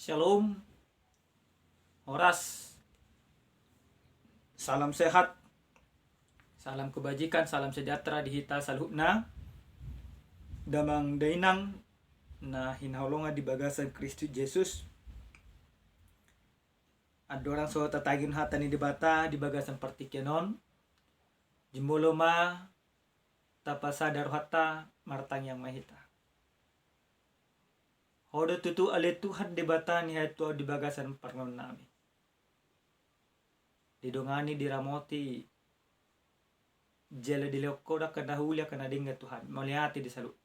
Shalom, Horas, salam sehat, salam kebajikan, salam sejahtera di hita salhubna, damang dainang na hinahulungan di bagasan Kristus Yesus. Ada orang so tatagin hata ni dibata di bagasan partikenon, jimbuloma tapasa daruhata martang yang mahita. Hodo tutu ale Tuhan debata ni hatu di bagasan parnon nami. Didongani diramoti jele dilekoda kana hulia kana dingga Tuhan melihat di salut.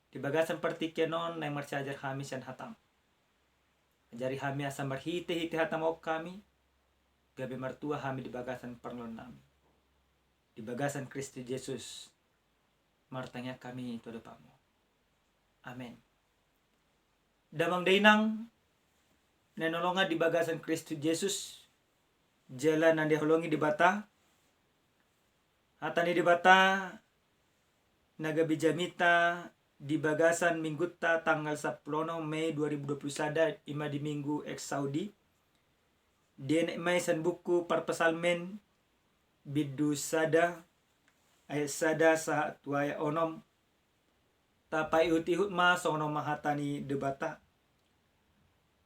Di bagasan partikenon na marsajar hamis yan hatam. Jari hami asam berhiti hatam ok kami. Gabi martua hami di bagasan parnon nami. Di bagasan Kristus Yesus martanya kami itu depamu. Amin. Damang dainang nanolongan di bagasan Kristus Yesus jalan yang diholongi di bata hatani di bata nagabi jamita di bagasan mingguta tanggal 10 Mei 2021 ima di minggu ex Saudi dia may san buku parpasalmen bidu sada ayat sada sa tuaya onom tapai utihut ma sono mahatani debata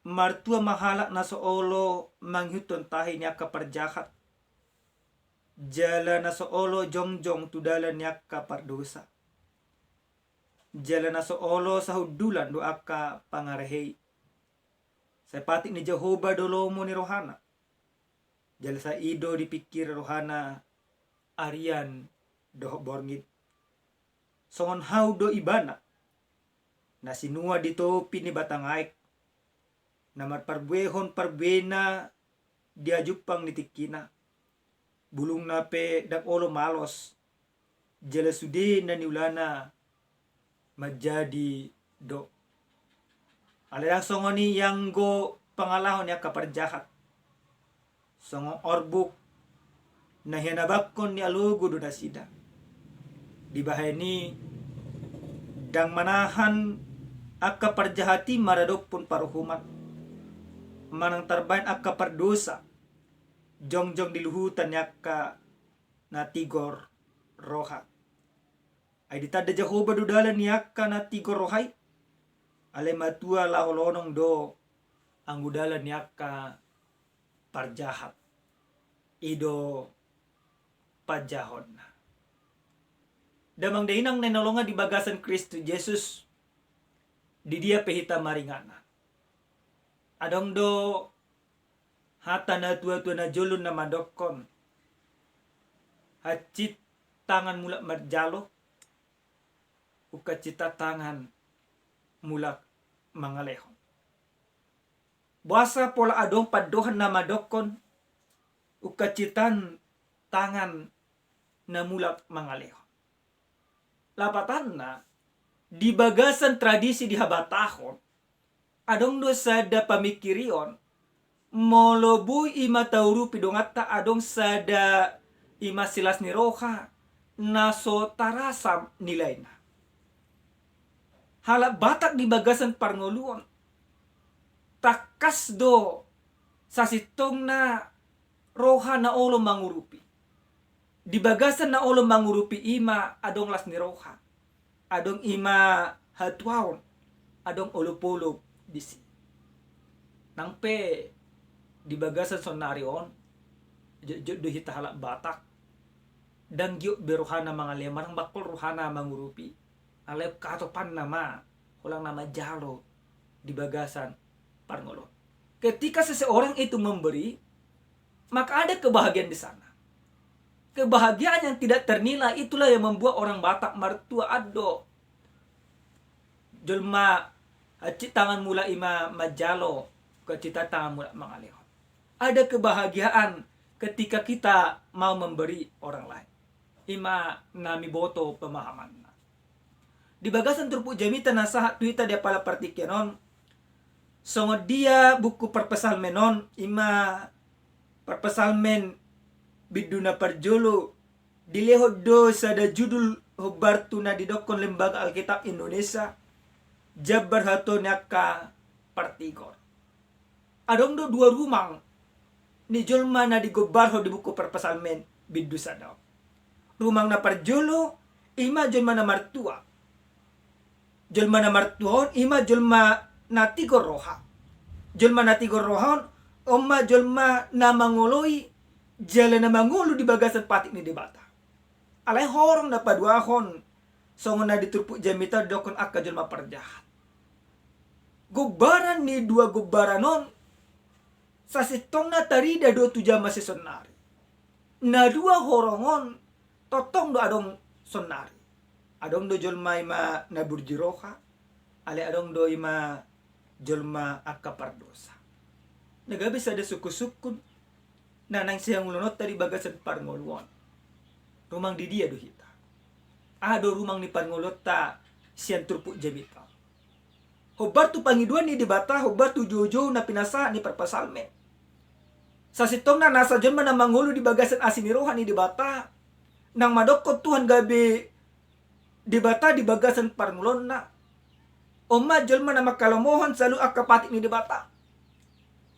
martua mahalak na soolo manghuton tahi niya kaparjahat jala na soolo jongjong tudalan niya kapardosa jala na soolo sa hudulan do aka pangarehei sepati ni Jehovah dolomo ni rohana jala sa ido dipikir rohana arian doh borngit songon haudo ibana na sinua ditopi ni batangaik na marparbuehon parbena dia jupang nitikina bulung nape dak olo malos jala sudi na niulana menjadi do alayang songoni yang go pangalahon ya kaparjahat songo orbuk na hinabakon ni alugo do nasida di bahani dang manahan akka parjahati maradok pun paruhumat manang tarbain akka pardosa jongjong diluhutan yakka natigor roha ay ditada Jehovah dudalan yakka natigor rohay ale matua laholonong do ang udalan yakka parjahat ido pajahon na damang dainang nanolongan di bagasan Kristus Yesus di dia pehita maringana adong do hata na tua-tua na julun na madokon hacit tangan mulak marjalo ukacita tangan mulak mangalehon buasa pola adong padohan na madokon ukacitan tangan na mulak mangalehon lapatan na di bagasan tradisi di habatahon adong do sada pamikirion molobu ima tauru pidongata adong sada ima silas ni roha naso tarasam nilai na hala batak di bagasan parngoluon takas do sasitong na roha na olo mangurupi di bagasan na olo mangurupi ima adong las ni roha adong ima hatuaon adong olo-polo disi nangpe di bagasan sonarion do hita halak batak dan gyuk beruhana mga lemarang bakol ruhana mangurupi alep katopan nama hulang nama jalo di bagasan parngolon ketika seseorang itu memberi maka ada kebahagiaan di sana. Kebahagiaan yang tidak ternilai itulah yang membuat orang Batak martua ado jelma hacit tangan mula ima majalo kecita tangan mula mangalehon. Ada kebahagiaan ketika kita mau memberi orang lain. Ima nami boto pemahaman. Di bagasan turpu jamita nasahat tuita dia pala partikenon songo dia buku perpesalmenon ima perpesalmen biduna parjolo dilehod do sada judul hobartu na didokon lembaga Alkitab Indonesia jabar hato nyaka partigor. Adong do dua rumang ni jolma na digobarho di buku perpasalmen biddu sadaw. Rumang na parjolo ima jolma na martua. Jolma na martuhon ima jolma na tigor roha. Jolma na tigor rohon omma jolma na mangoloi jala na mangolo di bagasan patik ni debata. Alay horong na paduahon songon na diturpuk jamita dokon akka jolma parjahat. Gobaran ni dua gobaranon sa sitong na tarida do tuja masih sonari. Na dua horongon totong do adong sonari. Adong do jolma ima na burjiroha. Ale adong do ima jolma akka pardosa. Nagabis ada suku-sukun na nang siyang ulunot tadi bagasan parngoluan. Rumang di dia do hita. Ado rumang ni parngolot ta siyang turpuk jamita. Hobar tu pangiduan ni dibata, hobar tu jojo na pinasa ni perpasalme. Sa sitong na nasa jolma na mangulo di bagasan asinirohan ni dibata. Nang madokot Tuhan gabi dibata di bagasan parngulon na. Oma jolma na makalomohon salu akapatik ni dibata.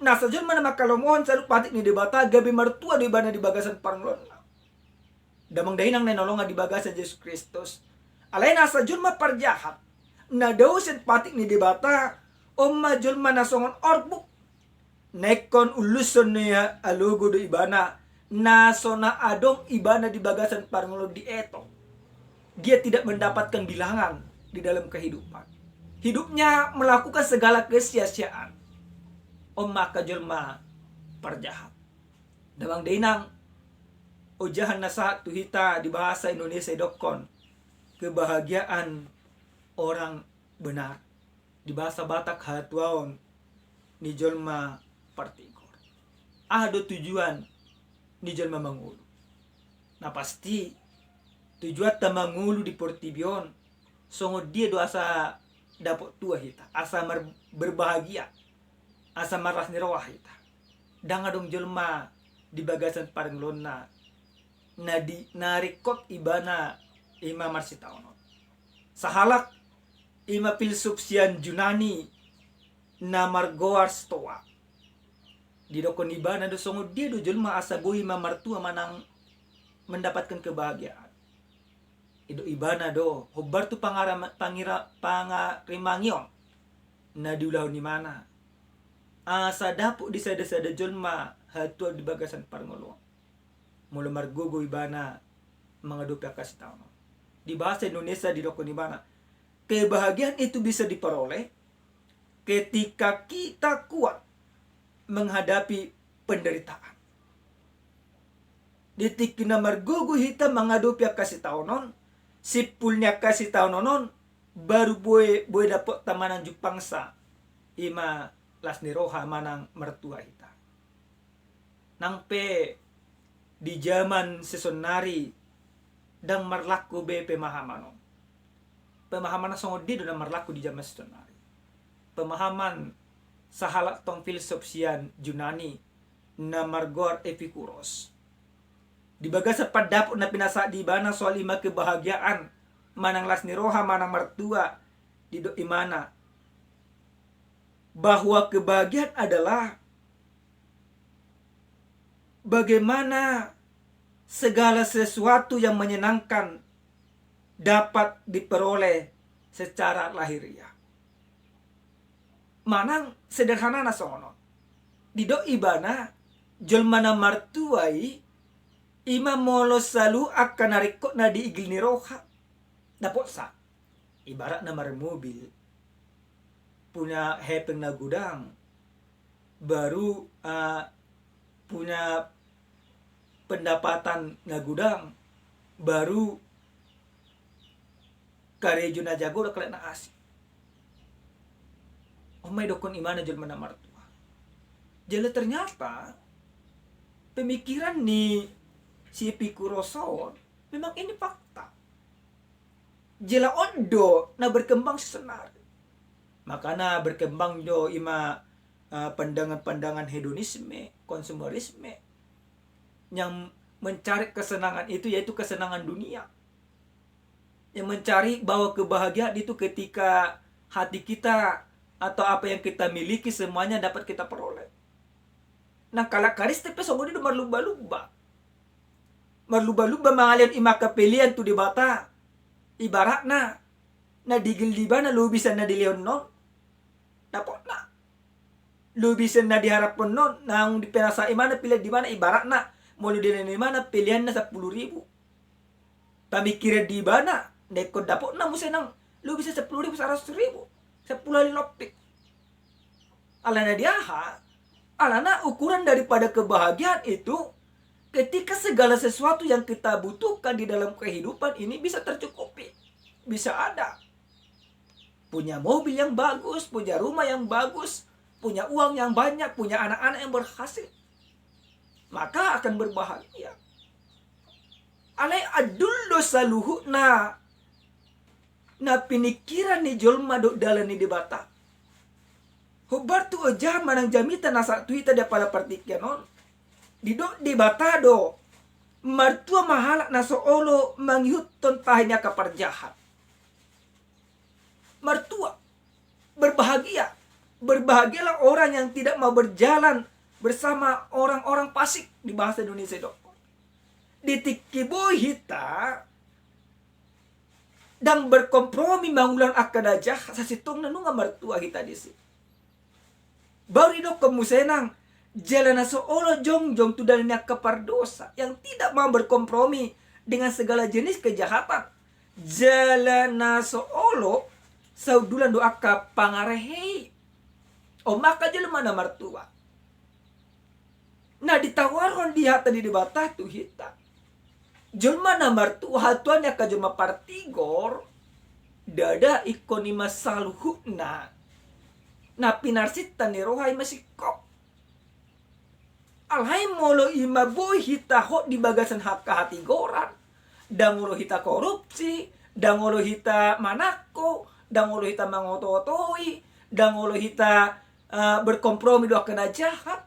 Nasa jolma na makalomohon salu patik ni dibata gabi martua di bana di bagasan parngulon na. Damang dahinang nanolongan di bagasan Yesus Kristus. Alay nasa jolma parjahat. Na daw set patik ni debata omma jolma na songon orbuk nekon uluson niya alugo do ibana naso na adong ibana di bagasan parngolo di eto. Dia tidak mendapatkan bilangan di dalam kehidupan. Hidupnya melakukan segala kesia-siaan. Omma ka jolma parjahat. Damang dainang ujahan nasa tuhita di bahasa Indonesia dokon kebahagiaan orang benar di bahasa Batak hatuaon ni jolma partigor. Ada tujuan ni jolma mangulu. Nah pasti tujuan ta mangulu di portibion songo dia do asa dapot tua hita, asa berbahagia, asa maras ni rawah hita. Danga dong jolma di bagasan parenglona na di narikot ibana ima marsitaono. Sahalak ima filsuf sian Junani na margoar stoa. Di dokon ibana do songo dia do jolma asa boi mamartua manang mendapatkan kebahagiaan. Ido ibana do hobar tu pangarimangyon na diulah ni mana. Asa dapo di sada-sada jolma hatua di bagasan parngolo. Mula margogo ibana mga dupya kasih taon. Di bahasa Indonesia di dokon ibana. Kebahagiaan itu bisa diperoleh ketika kita kuat menghadapi penderitaan. Detik na margugu hita menghadapi kasih taonon, sipulnya kasih taonon, baru boy dapat tamanan jupangsa ima lasni roha manang mertua hita. Nangpe di zaman sesonari dang marlaku be pemahamanon. Pemahaman songo di dalam marlaku di zaman setonari. Pemahaman sahalak tong filsuf sian Junani na margor Epikuros. Di bagasa padapot na pinasa di bana soal ima kebahagiaan manang lasni roha manang mertua di do imana. Bahwa kebahagiaan adalah bagaimana segala sesuatu yang menyenangkan dapat diperoleh secara lahiriah. Manang sederhana na songono. Dido ibana jolma na martuai ima molo salu akan narikot na di igil ni roha. Dapot sa ibarat na marmobil punya hepeng na gudang baru punya pendapatan na gudang baru karejo na jago udah kelek na asik. Omay dokon imana jolma na martua. Jadi ternyata pemikiran ni si Epikuroson memang ini fakta. Jela ondo na berkembang senar. Makanya berkembang do ima pandangan-pandangan hedonisme, konsumerisme yang mencari kesenangan itu yaitu kesenangan dunia. Yang mencari bahwa kebahagiaan itu ketika hati kita atau apa yang kita miliki semuanya dapat kita peroleh. Nah, kalau karis tepe songoni do marluba-luba. Marluba-luba mangalian ima kapelian tu di bata. Ibaratna na digil di bana lu bisa na dilion non. Dapat na. Lu bisa na diharapon non. Nang dipinasa imana pilih di mana ibaratna. Mau lu di mana pilihan na 10.000. Pamikira di bana. Neko dapat na mo nang lu bisa 10.000 100.000. 10 lebih. Alana diaha. Alana ukuran daripada kebahagiaan itu ketika segala sesuatu yang kita butuhkan di dalam kehidupan ini bisa tercukupi. Bisa ada. Punya mobil yang bagus, punya rumah yang bagus, punya uang yang banyak, punya anak-anak yang berhasil. Maka akan berbahagia. Alai adullo saluhu na pinikiran ni jolma do dalani di bata. Hubar tu ojah manang jamita nasa tuita dia pada partikian on. Di bata do. Martua mahalak na soolo mangyuton tahanya kaparjahat. Martua berbahagia. Berbahagialah orang yang tidak mau berjalan bersama orang-orang fasik di bahasa Indonesia do. Ditikiboy hita dan berkompromi mangulan akadajah sa sitong nanu nga martua hita disi. Baru itu kemusenang jalan seolah jongjong tu dalanya kepardosa yang tidak mau berkompromi dengan segala jenis kejahatan. Jalan seolah saudulan doa ka pangarehi. O maka jalan mana martua. Nah ditawaron dia tadi di batah tu hita. Julma na martua hatuannya ka julma partigor. Dada ikoni masaluhuna. Na pinarsitan ni rohay masikop. Alhay molo ima boy hita ho di bagasan hati goran. Dangolo hita korupsi, dangolo hita manako, dangolo hita mangototoi, dangolo hita berkompromi doa kena jahat.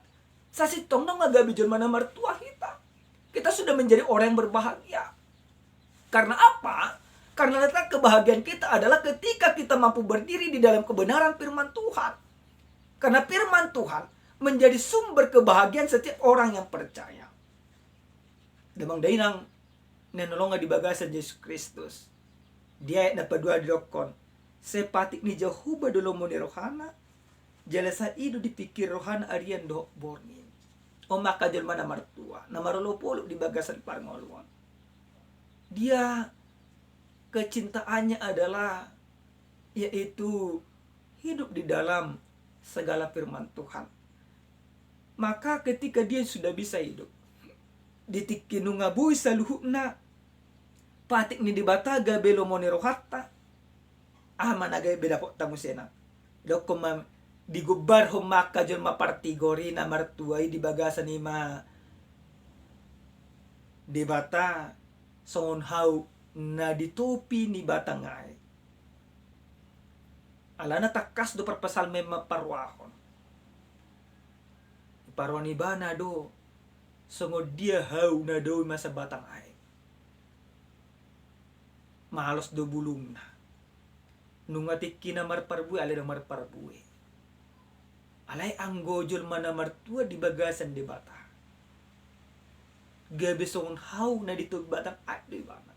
Sasitong nang magabi julma na martua hita. Kita sudah menjadi orang yang berbahagia. Karena apa? Karena letak kebahagiaan kita adalah ketika kita mampu berdiri di dalam kebenaran firman Tuhan. Karena firman Tuhan menjadi sumber kebahagiaan setiap orang yang percaya. Demang dainang nenolonga di bagasan Yesus Kristus. Dia ayat dapat dua dirokon. Sepatik ni Jehuba dulu mo ni rohana. Jalasa idu dipikir rohana arian do borni. O maka jelma na martua. Na marulupuluk di bagasan parngoluan. Dia kecintaannya adalah yaitu hidup di dalam segala firman Tuhan. Maka ketika dia sudah bisa hidup ditikinu ngabui saluhuna patik ni dibata gabelo monirohatta amana gay beda ko tamusena dokum digubar humaka jon mapartigori na martuay di bagasan ima dibata songhau na ditupi ni batangay. Alana takas do perpasal may maparwahon. Iparwan ni bana do. Sungod dia hau na do masa batangay. Malos do bulung na. Nungati kina marparbuy alay na marparbuy. Alay ang gojol mana martua di bagasan di bata. Gabi songon hau na dito batang ay di bana.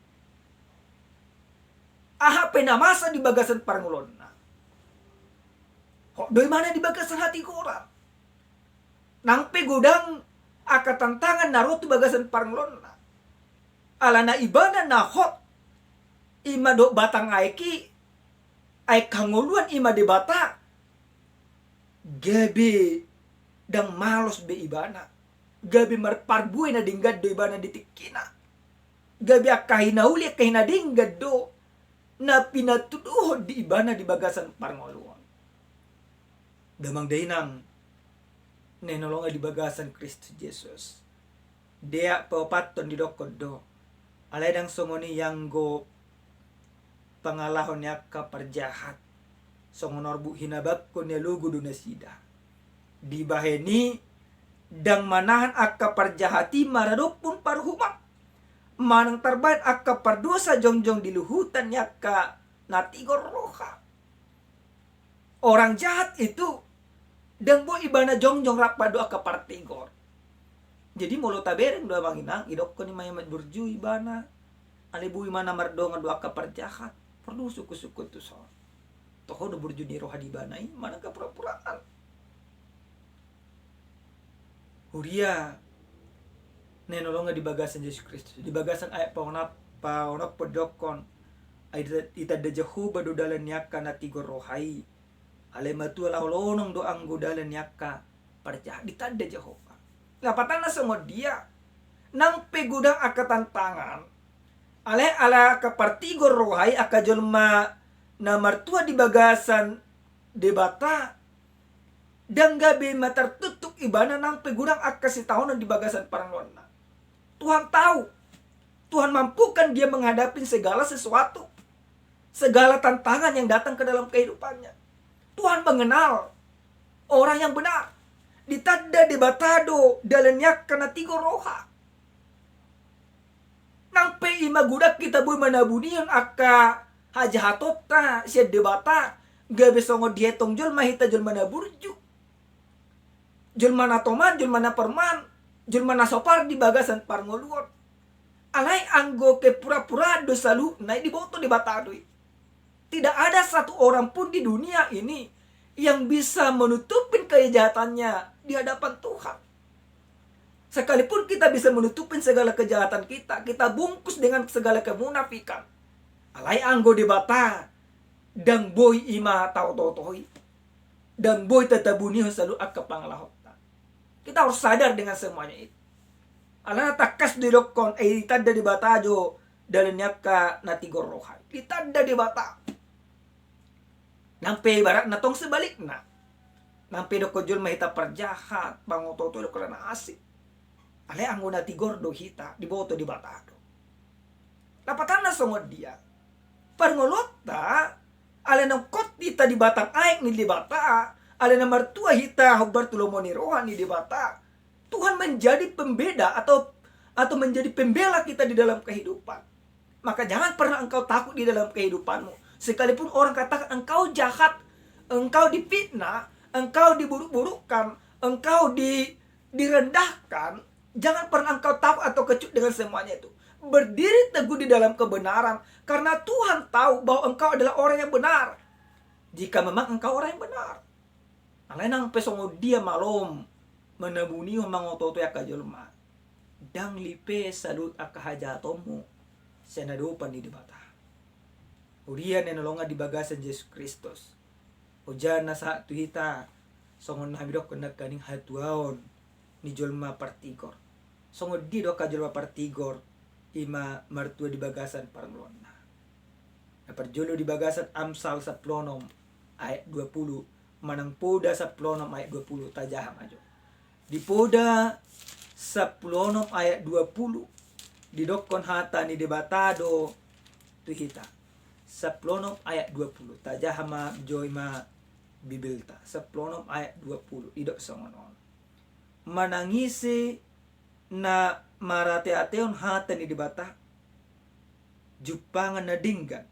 Aha penamasa di bagasan parngulon na. Ho, doy mana di bagasan hati koran. Nang pegudang akatantangan narot di bagasan parngulon na. Alana ibana na hot. Ima do batang aiki. Ay kanguluan ima di bata. Gabi dang malos be ibana. Gabi marparbuy na dinggad do ibana ditikina. Gabi akahinauli akahinadinggad do. Na pinatuduhod di ibana di bagasan parngoluan. Damang dainang nenolonga di bagasan Kristus Yesus. Dia paupaton di dokod do. Alay dang songoni yanggo pangalahon niya kaparjahat. Songonorbu hinabak ko niya lugo do na sida. Di baheni dang manahan akaparjahati maradopun parhumak. Manang tarbayan akka pardosa jongjong diluhutan niya ka natigor roha. Orang jahat itu dan bo ibana jongjong rapa doa ke partigor. Jadi mulu tabereng doa manginang idok ko ni mayamat burju ibana. Alibu imana mardonga doa ke perjahat. Perlu suku-suku tu so. Toho do burju ni roha di banai mana ke pura-puraan. Huria nenolonga di bagasan Yesus Kristus. Di bagasan ayat paonap pedokon. Ita da Jehovah do dalan nyaka na tigor rohai. Ale matu ala holonong do anggo dalan nyaka perjahat ditanda Jehovah. Lapatan na semua dia nang pegudang aka tantangan. Ale ala ka partigor rohai aka jolma na martua di bagasan debata dan gabe matar tutuk ibana nang pegudang aka si tahun di bagasan parangona. Tuhan tahu, Tuhan mampukan dia menghadapi segala sesuatu, segala tantangan yang datang ke dalam kehidupannya. Tuhan mengenal orang yang benar. Ditanda debatado dalannya karena tigo roha. Nang pe ima gudak kita boy manabunian aka hajahatota siya debata gabe songo dietong jol mahita jol manaburju. Jol manatoman, jol manaperman, jol manasopar di bagasan parngoluot. Alay anggo ke pura-pura dosa lu naik di boto debatado. Tidak ada satu orang pun di dunia ini yang bisa menutupin kejahatannya di hadapan Tuhan. Sekalipun kita bisa menutupin segala kejahatan kita bungkus dengan segala kemunafikan. Alay anggo debata dan boy ima tau-tau-toi. Dan boy tatabuni selalu akka pangalahota. Kita harus sadar dengan semuanya itu. Alana takas dirokon itanda debata jo dalannya ka natigor rohai. Itanda debata. Nampe barat natong sebalik na. Nampe do kojol mahita perjahat, bangototo do karena asik. Ale anggo natigor do hita, diboto di batado. Lapatan na songod dia. Parngolota, ale nang kot dita di batang aik ni di bata, ale na martua hita hubar tulomoni rohan ni di bata. Tuhan menjadi pembeda atau menjadi pembela kita di dalam kehidupan. Maka jangan pernah engkau takut di dalam kehidupanmu. Sekalipun orang katakan engkau jahat, engkau difitnah, engkau diburuk-burukkan, engkau direndahkan, jangan pernah engkau takut atau kecut dengan semuanya itu. Berdiri teguh di dalam kebenaran, karena Tuhan tahu bahwa engkau adalah orang yang benar. Jika memang engkau orang yang benar. Alenang pesongo dia malom, menabuni mangototo ya kajolma. Dang lipe salut akahajatomu, senadupan di debata. Urian yang nolonga di bagasan Yesus Kristus. Ujan na sa tuhita. Songon na hamidok kena kaning hatuaon. Ni jolma partigor. Songon di do ka jolma partigor. Ima martua di bagasan parnglona. Naparjolo di bagasan Amsal sa plonom. Ayat 20. Manang poda sa plonom ayat 20. Tajaham ajo. Di poda sa plonom ayat 20. Didokon hata ni debatado. Tuhita. Saplonom ayat 20. Tajahama joima bibilta. Saplonom ayat 20. Idok songonon. Manangisi na marate-ateon hata ni dibata. Jupangan na dinggan.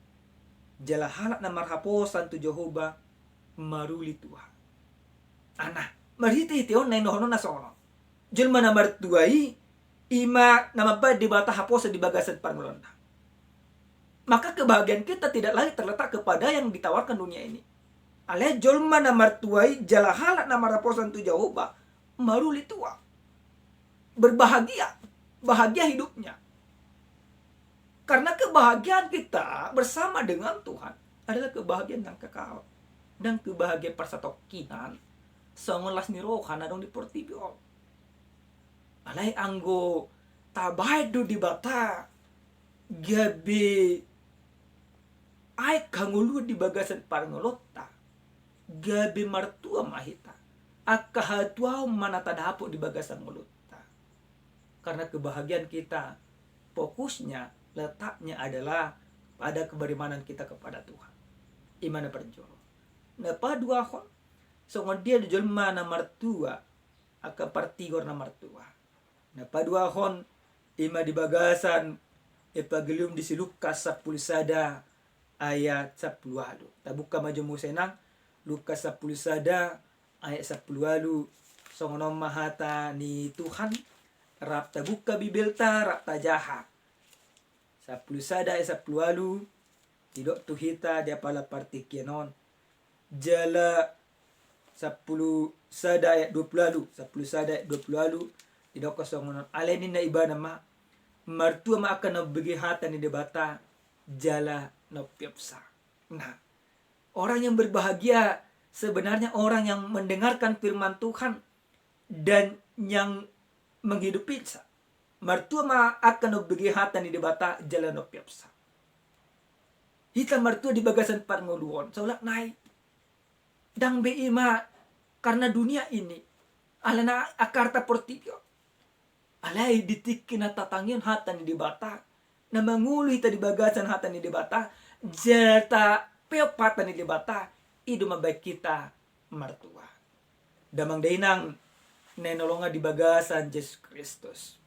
Jalahalak na marhaposan tu Jehovah. Maruli tuha. Ana. Marhiti-hitiyon na inohono na songonon. Julma na martuai. Ima na mabad dibata haposa di bagasan parngolona. Maka kebahagiaan kita tidak lagi terletak kepada yang ditawarkan dunia ini. Ale jolma na martuai jalahala na maraposan tu Jehovah maruli tua. Berbahagia, bahagia hidupnya. Karena kebahagiaan kita bersama dengan Tuhan adalah kebahagiaan yang kekal dan kebahagiaan persatokinan songolas ni rohana dong diportibio. Alai anggo tabai do di bata gabi ay kangulu di bagasan parngolota gabi martua mahita akahatwa manatadapo di bagasan ngolota. Karena kebahagiaan kita fokusnya letaknya adalah pada keberimanan kita kepada Tuhan. Imana perjolo napadua kon songon dia dijolma na martua aka partigor na martua napadua kon ima di bagasan epagelium di Lukas 10 ayat 10. Tabuka maju mo senang Lukas 10 sada ayat 10 alu songonom mahata ni Tuhan rap buka bibelta rap jaha 10 sada ayat 10 alu tidak tuhita dia pala partikianon jala 10 sada ayat 20 alu 10 sada ayat 20 alu tidak kosongonon alenin na iba nama martua ma akan na begihata ni debata jala na piapsa. Nah, orang yang berbahagia sebenarnya orang yang mendengarkan firman Tuhan dan yang menghidupi sa. Martua ma akan obegihatan di debata jalan opiapsa. Hita martua di bagasan parngoluon. Saulak naik. Dang beima karena dunia ini. Alana akarta portio. Alay ditikin na tatangyon hatan di debata. Na mangulu hita di bagasan hatan di debata. Jata peopatan di debata. Idu mabay kita martua. Damang dainang nenolonga di bagasan Yesus Kristus.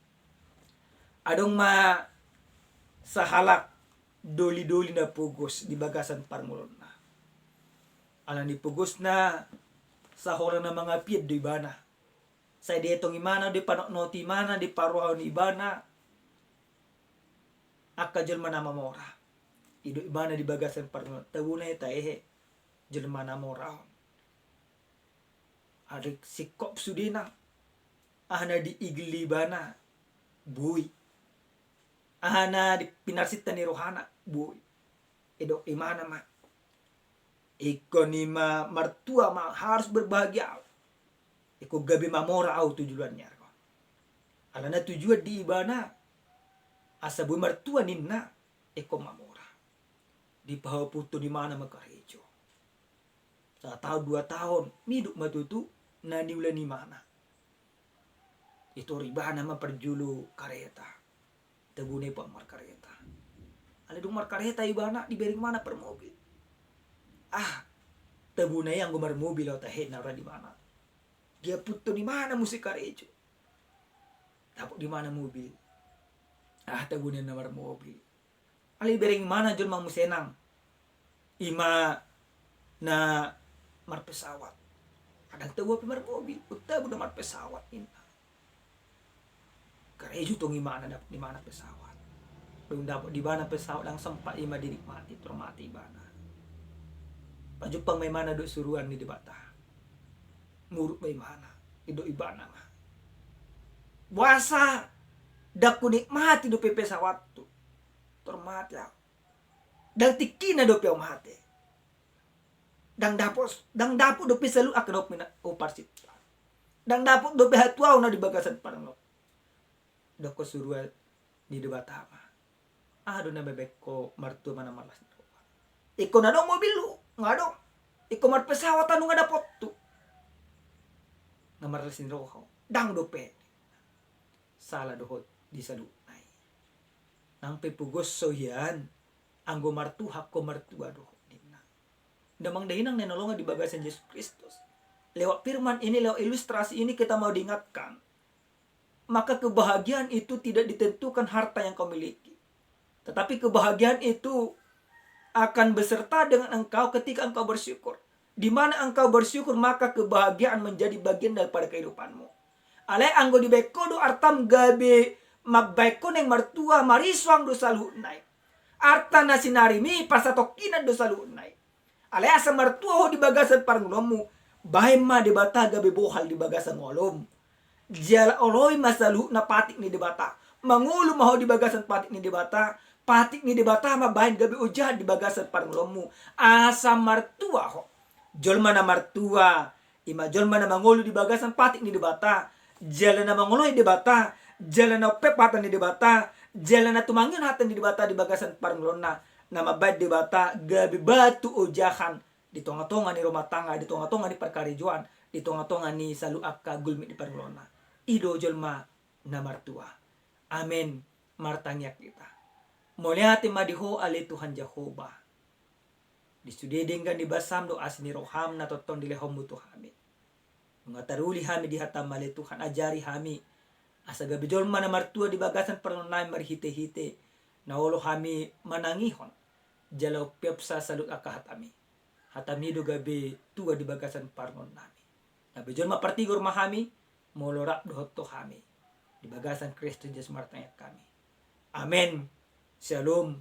Adong ma sahalak doli-doli na pugos di bagasan parngulon na. Alang di pugos na sa horang na mga piyad do ibana. Sa dietong imana di panoknoti imana di paruhaw ni ibana. Akajol manamamora. Ido ibana di bagasan parngulon. Tabunay taehe. Jelmana moral. Ada sikop sudina. Ahana di igli bana. Bui. Ahana di pinarsita ni rohana. Bui. Edo imana ma. Iko ni ma martua ma harus berbahagia. Iko gabi mamora au tujuannya. Alana tujuan di ibana. Asa bui martua ninna. Iko mamora. Di pahaw puto di mana makarejo. 1 tahun 2 tahun miduk matutu na niulan ni mana itu riba nama perjulu kareta tabune pa mar kareta ale dumar kareta ibana dibering mana per mobil tabune yang gumar mobil o tahe na di mana dia puto di mana musik karejo tapok di mana mobil tabune na mar mobil ale bering mana jol mang musenang ima na mar pesawat. Kadang tawa pemar mobil, uta budak mar pesawat ini. Kareju tong imana dapat di mana pesawat. Belum dapat di mana pesawat lang sempat ima dinikmati, termati ibana. Pajupang may mana do suruan ni debata. Muruk may mana, ido ibana mah. Buasa dak kunikmati do pesawat tu. Termati ako. Dang tikina do pe mati. Dang dapo do pisalu akan opina oparsit. Dang dapo do hatuaw na di bagasan parang no. Dako surual di debata ma. Do na bebek ko martu mana malas. Iko na dong mobil lu, ngadong. Iko mar pesawat anu nga dapot tu. Namarasin roho. Dang do pe. Sala dohot di salu nai. Nang pepugos so yan. Anggo martu hakko martua dohot. Damang dahinang nenolongan di bagasan Yesus Kristus. Lewat firman ini, lewat ilustrasi ini kita mau diingatkan. Maka kebahagiaan itu tidak ditentukan harta yang kau miliki. Tetapi kebahagiaan itu akan beserta dengan engkau ketika engkau bersyukur. Di mana engkau bersyukur, maka kebahagiaan menjadi bagian daripada kehidupanmu. Alay anggo di beko do artam gabe magbeko neng martua mariswang do salunay. Arta na sinarimi pasatokina do salunay. Ale asa martua ho di bagasan parngolomu. Bahay ma debata gabi bohal di bagasan ngolom. Jala oloy masalu na patik ni debata. Mangulo maho di bagasan patik ni debata. Patik ni debata ma bahay gabi ujah di bagasan parngolomu. Asa martua ho. Jolma na martua. Ima jolma na mangulo di bagasan patik ni debata. Jala na manguloy debata. Jala na pepatan ni debata. Jala na tumangin hatan di debata di bagasan parngolona. Nama baik debata gabi batu ujahan di tonga-tonga ni rumah tangga, di tonga-tonga ni perkarejuan, di tonga-tonga ni salu akka gulmi di parlona. Ido jolma na martua. Amen. Martangyak kita. Mulyati madiho ali Tuhan Jehovah. Disudedenggan di basam do asni roham na toton di lehom mutu hami. Mengataruli hami di hatam mali Tuhan ajari hami. Asa gabi jolma na martua di bagasan parlona marhite-hite. Na olo hami manangihon. Jalaw piapsa salut akahat ami. hatamido gabe tuga di bagasan parnon nami. Gabe jon mapartigor mahami molorak dohotto kami di bagasan Kristus Yesus martayat kami. Amen. Shalom.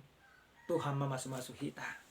Tuhan mamasu-masu hita.